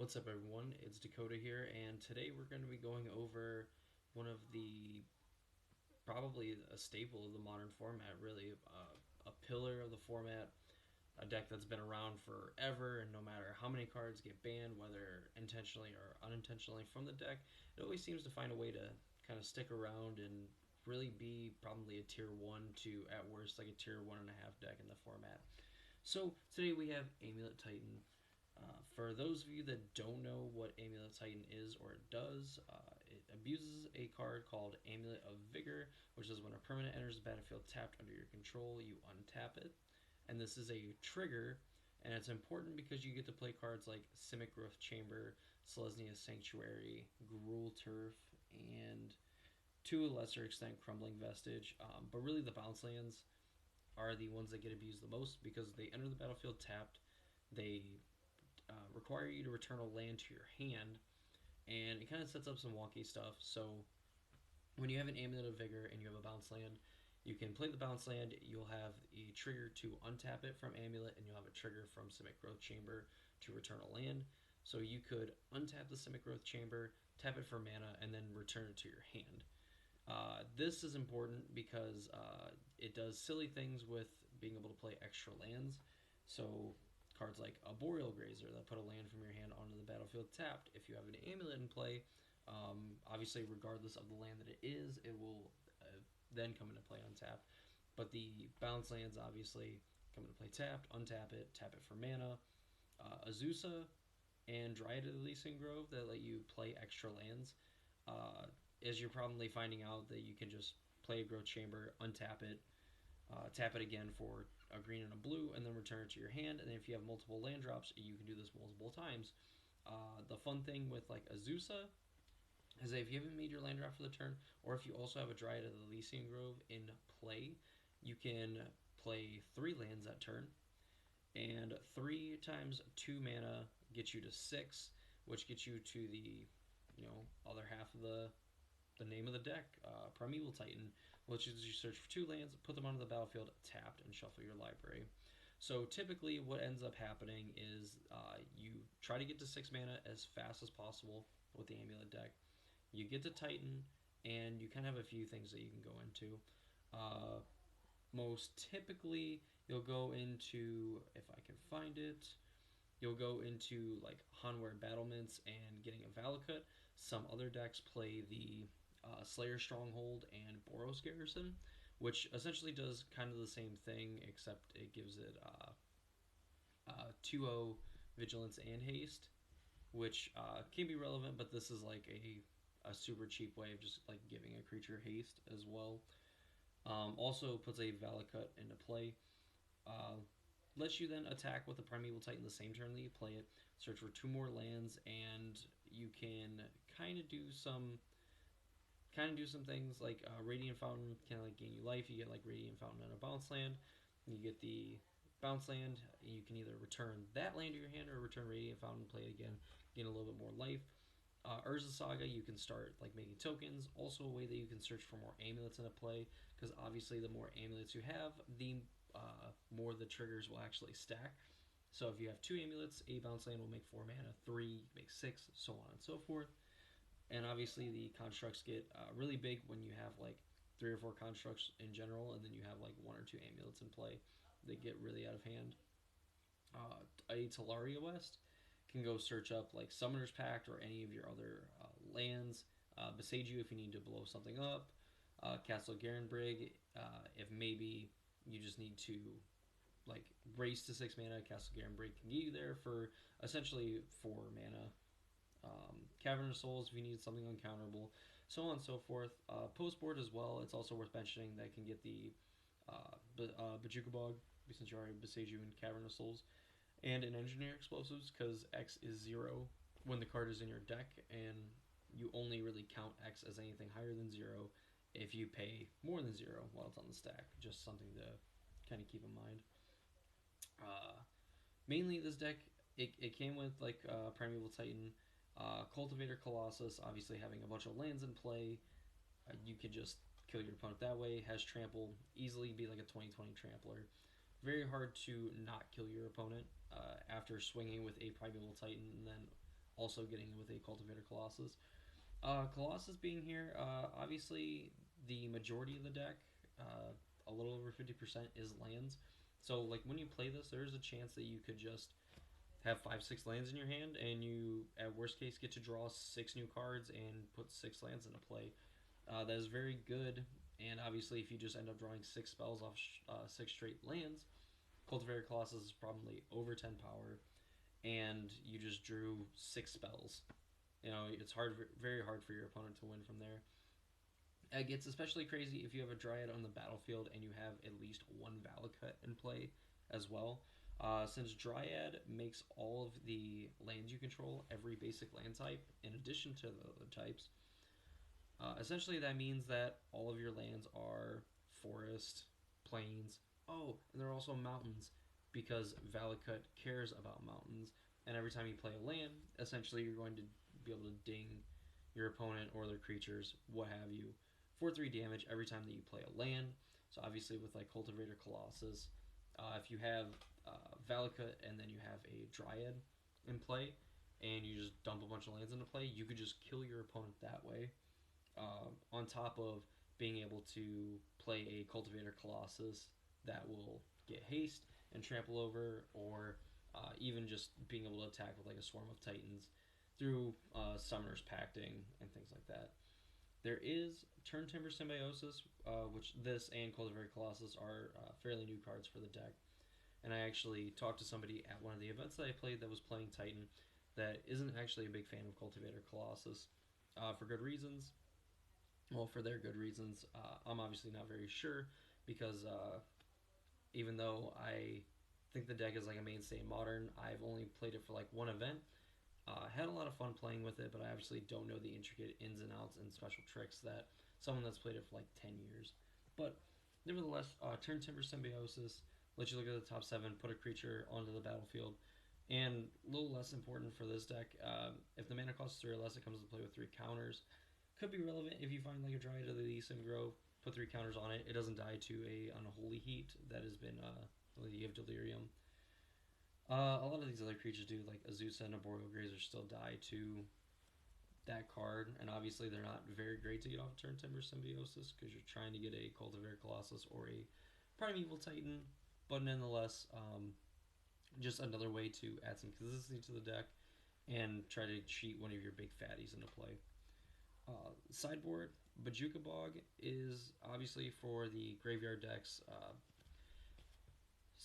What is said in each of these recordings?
What's up, everyone? It's Dakota here, and today we're going to be going over one of the probably a staple of the modern format, really a pillar of the format, a deck that's been around forever, and no matter how many cards get banned, whether intentionally or unintentionally from the deck, it always seems to find a way to kind of stick around and really be probably a tier 1 to at worst like a tier 1.5 deck in the format. So today we have Amulet Titan. For those of you that don't know what Amulet Titan is or it does, it abuses a card called Amulet of Vigor, which is when a permanent enters the battlefield tapped under your control, you untap it. And this is a trigger, and it's important because you get to play cards like Simic Growth Chamber, Selesnya Sanctuary, Gruul Turf, and to a lesser extent Crumbling Vestige. But really, the bounce lands are the ones that get abused the most because they enter the battlefield tapped. They require you to return a land to your hand, and it kind of sets up some wonky stuff. So when you have an Amulet of Vigor and you have a bounce land, you can play the bounce land. You'll have a trigger to untap it from Amulet, and you'll have a trigger from Simic Growth Chamber to return a land. So you could untap the Simic Growth Chamber, tap it for mana, and then return it to your hand. This is important because it does silly things with being able to play extra lands. So cards like a Boreal Grazer that put a land from your hand onto the battlefield tapped. If you have an Amulet in play, obviously regardless of the land that it is, it will then come into play untapped. But the bounce lands obviously come into play tapped, untap it, tap it for mana. Azusa and Dryad of the Elysian Grove that let you play extra lands. As you're probably finding out that you can just play a Growth Chamber, untap it, tap it again for a green and a blue, and then return it to your hand. And then if you have multiple land drops, you can do this multiple times. The fun thing with like Azusa is that if you haven't made your land drop for the turn, or if you also have a Dryad of the Elysian Grove in play, you can play 3 lands that turn, and 3 times 2 mana gets you to 6, which gets you to the other half of the name of the deck, Primeval Titan, which is you search for 2 lands, put them onto the battlefield, tapped, and shuffle your library. So typically what ends up happening is you try to get to 6 mana as fast as possible with the Amulet deck. You get to Titan, and you kind of have a few things that you can go into. Most typically, you'll go into, if I can find it, you'll go into like Hanweir Battlements and getting a Valakut. Some other decks play the Slayer Stronghold and Boros Garrison, which essentially does kind of the same thing, except it gives it 2-0 Vigilance and Haste, which can be relevant, but this is like a super cheap way of just like giving a creature haste as well. Also puts a Valakut into play. Lets you then attack with the Primeval Titan the same turn that you play it, search for 2 more lands, and you can kind of do some things like Radiant Fountain can like gain you life. You get like Radiant Fountain and a bounce land. You get the bounce land. You can either return that land to your hand or return Radiant Fountain, play it again, gain a little bit more life. Urza Saga, you can start like making tokens. Also a way that you can search for more amulets in a play, because obviously the more amulets you have, the more the triggers will actually stack. So if you have 2 amulets, a bounce land will make 4 mana, 3 makes 6, so on and so forth. And obviously the constructs get really big when you have like 3 or 4 constructs in general, and then you have like 1 or 2 amulets in play. They get really out of hand. A Talaria West can go search up like Summoner's Pact or any of your other lands. Beside you if you need to blow something up. Castle Garenbrig, if maybe you just need to like race to 6 mana, Castle Garenbrig can get you there for essentially 4 mana. Cavern of Souls if you need something uncounterable, so on and so forth. Post board as well, it's also worth mentioning that can get the Bajuka Bog, since you already beside you in Cavern of Souls, and an Engineer Explosives, because X is 0 when the card is in your deck, and you only really count X as anything higher than 0 if you pay more than 0 while it's on the stack. Just something to kind of keep in mind. Mainly this deck, it came with like Primeval Titan, Cultivator Colossus, obviously having a bunch of lands in play. You could just kill your opponent that way. Has Trample, easily be like a 20/20 Trampler. Very hard to not kill your opponent after swinging with a Primeval Titan and then also getting in with a Cultivator Colossus. Colossus being here, obviously the majority of the deck, a little over 50% is lands. So like when you play this, there's a chance that you could just have 5, 6 lands in your hand, and you at worst case get to draw 6 new cards and put 6 lands into play. That is very good. And obviously, if you just end up drawing 6 spells off 6 straight lands, Cultivator Colossus is probably over 10 power, and you just drew 6 spells. It's very hard for your opponent to win from there. It gets especially crazy if you have a Dryad on the battlefield and you have at least one Valakut in play as well. Since Dryad makes all of the lands you control every basic land type in addition to the other types, essentially that means that all of your lands are forest, plains. Oh, and they're also mountains because Valakut cares about mountains. And every time you play a land, essentially you're going to be able to ding your opponent or their creatures, what have you, for 3 damage every time that you play a land. So obviously with like Cultivator Colossus, if you have Valakut and then you have a Dryad in play, and you just dump a bunch of lands into play, you could just kill your opponent that way. On top of being able to play a Cultivator Colossus that will get haste and trample over, or even just being able to attack with like a Swarm of Titans through Summoner's Pacting and things like that. There is Turn Timber Symbiosis, which this and Cultivator Colossus are fairly new cards for the deck. And I actually talked to somebody at one of the events that I played that was playing Titan that isn't actually a big fan of Cultivator Colossus for good reasons. Well, for their good reasons. I'm obviously not very sure because even though I think the deck is like a mainstay in Modern, I've only played it for like one event. Had a lot of fun playing with it, but I obviously don't know the intricate ins and outs and special tricks that someone that's played it for like 10 years. But nevertheless, Turn Timber Symbiosis lets you look at the top 7, put a creature onto the battlefield. And a little less important for this deck, if the mana costs 3 or less, it comes to play with 3 counters. Could be relevant if you find like a Dryad of the Elysian Grove, put 3 counters on it. It doesn't die to a Unholy Heat that has been you have Delirium. A lot of these other creatures do, like Azusa and Arboreal Grazer still die to that card, and obviously they're not very great to get off Turn Timber Symbiosis because you're trying to get a Cultivator Colossus or a Primeval Titan, but nonetheless, just another way to add some consistency to the deck and try to cheat one of your big fatties into play. Sideboard, Bojuka Bog is obviously for the graveyard decks.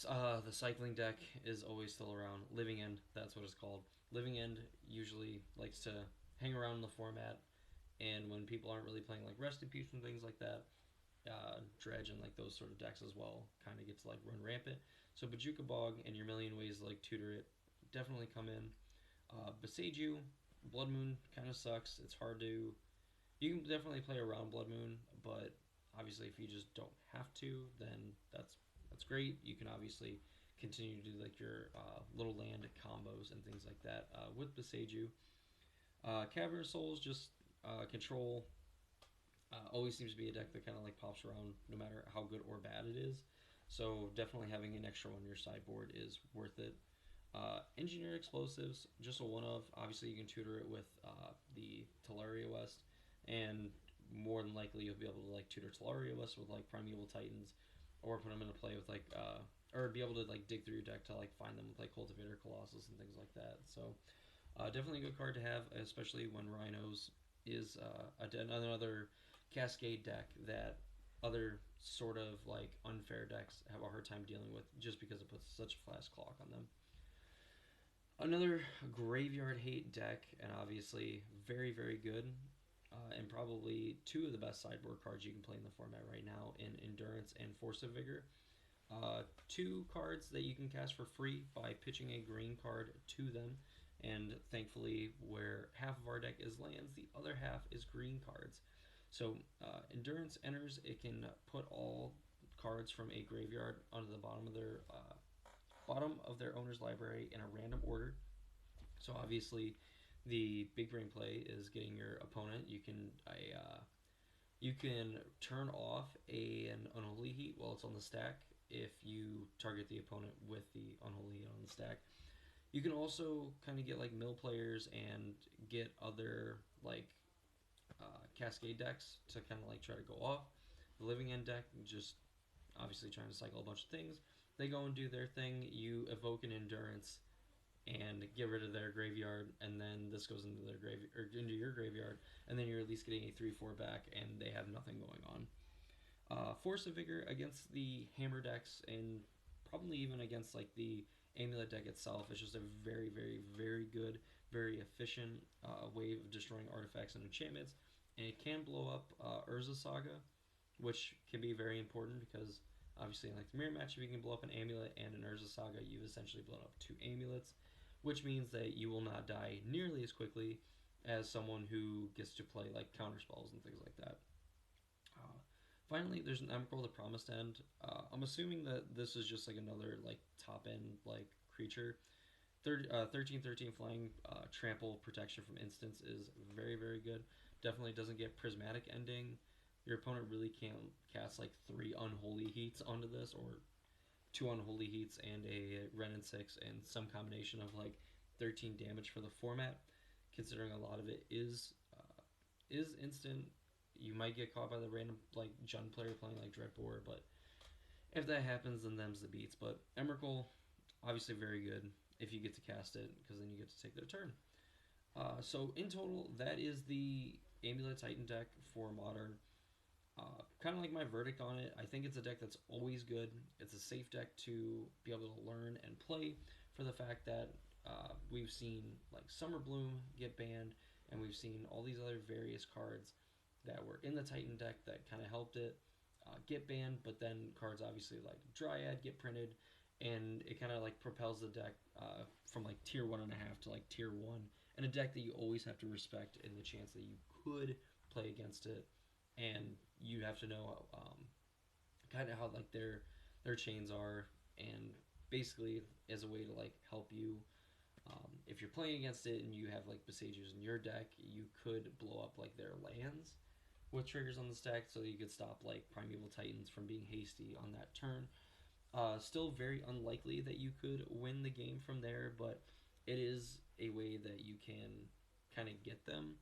The cycling deck is always still around. Living End, that's what it's called. Living End usually likes to hang around in the format, and when people aren't really playing like Rest in Peace and things like that, Dredge and like those sort of decks as well kind of get to like run rampant. So Bojuka Bog and your million ways to like tutor it definitely come in. Beseiju, Blood Moon kind of sucks. It's hard to. You can definitely play around Blood Moon, but obviously if you just don't have to, then that's great. You can obviously continue to do like your little land combos and things like that with Beseiju. Cavern of Souls, just control. Always seems to be a deck that kind of like pops around no matter how good or bad it is. So definitely having an extra one in your sideboard is worth it. Engineered Explosives, just a one of. Obviously you can tutor it with the Teleria West, and more than likely you'll be able to like tutor Teleria West with like Primeval Titans, or put them into play with like or be able to like dig through your deck to like find them with like Cultivator Colossus and things like that. So definitely a good card to have, especially when Rhinos is another Cascade deck that other sort of like unfair decks have a hard time dealing with just because it puts such a fast clock on them. Another graveyard hate deck, and obviously very, very good, and probably 2 of the best sideboard cards you can play in the format right now in Endurance and Force of Vigor. 2 cards that you can cast for free by pitching a green card to them, and thankfully where half of our deck is lands, the other half is green cards. So Endurance enters, it can put all cards from a graveyard onto the bottom of their owner's library in a random order. So obviously the big brain play is getting your opponent. You can turn off an Unholy Heat while it's on the stack if you target the opponent with the Unholy Heat on the stack. You can also kind of get like mill players and get other like cascade decks to kind of like try to go off. The living end deck just obviously trying to cycle a bunch of things. They go and do their thing. You evoke an endurance and get rid of their graveyard, and then this goes into their grave or into your graveyard, and then you're at least getting a 3/4 back, and they have nothing going on. Force of Vigor against the hammer decks, and probably even against like the amulet deck itself, is just a very, very, very good, very efficient way of destroying artifacts and enchantments. And it can blow up Urza Saga, which can be very important because obviously in like the mirror match, if you can blow up an amulet and an Urza Saga, you've essentially blown up two amulets, which means that you will not die nearly as quickly as someone who gets to play like counter spells and things like that. Uh, Finally, there's an Emrakul, the Promised End. I'm assuming that this is just like another like top end like creature. 13/13 flying trample protection from instants is very, very good. Definitely doesn't get prismatic ending. Your opponent really can't cast like three unholy heats onto this, or two unholy heats and a Ren and 6 and some combination of like 13 damage for the format. Considering a lot of it is instant, you might get caught by the random like Jund player playing like Dreadbore, but if that happens, then them's the beats. But Emrakul, obviously very good if you get to cast it, because then you get to take their turn. So in total, that is the Amulet Titan deck for Modern. Kind of like my verdict on it, I think it's a deck that's always good. It's a safe deck to be able to learn and play for the fact that we've seen like Summer Bloom get banned, and we've seen all these other various cards that were in the Titan deck that kind of helped it get banned, but then cards obviously like Dryad get printed, and it kind of like propels the deck from like tier 1.5 to like tier 1, and a deck that you always have to respect in the chance that you could play against it, and you have to know kind of how like their chains are, and basically as a way to like help you. If you're playing against it and you have like Besagers in your deck, you could blow up like their lands with triggers on the stack, so you could stop like Primeval Titans from being hasty on that turn. Still very unlikely that you could win the game from there, but it is a way that you can kind of get them,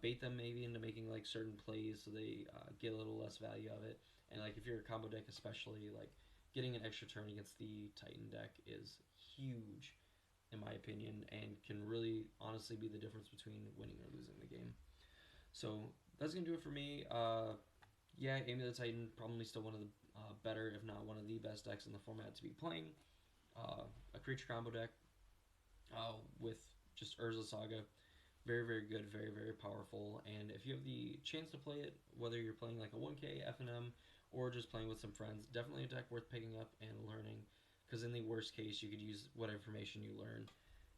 bait them maybe into making like certain plays so they get a little less value of it. And like if you're a combo deck, especially like getting an extra turn against the Titan deck is huge in my opinion, and can really honestly be the difference between winning or losing the game. So that's gonna do it for me. Yeah, Amulet Titan probably still one of the better, if not one of the best decks in the format to be playing. A creature combo deck with just Urza Saga, very, very good, very, very powerful. And if you have the chance to play it, whether you're playing like a 1K FNM or just playing with some friends, definitely a deck worth picking up and learning. Because in the worst case, you could use what information you learn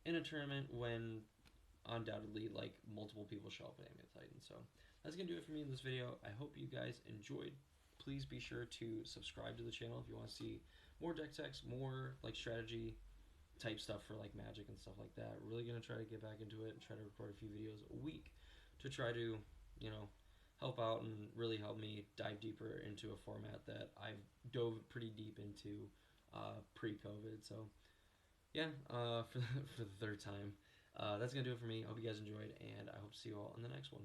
in a tournament when undoubtedly like multiple people show up at Amulet Titan. So that's gonna do it for me in this video. I hope you guys enjoyed. Please be sure to subscribe to the channel if you want to see more deck techs, more like strategy type stuff for like Magic and stuff like that. We're really gonna try to get back into it and try to record a few videos a week to try to, you know, help out and really help me dive deeper into a format that I've dove pretty deep into pre-COVID. So yeah, for the third time. That's gonna do it for me. I hope you guys enjoyed, and I hope to see you all in the next one.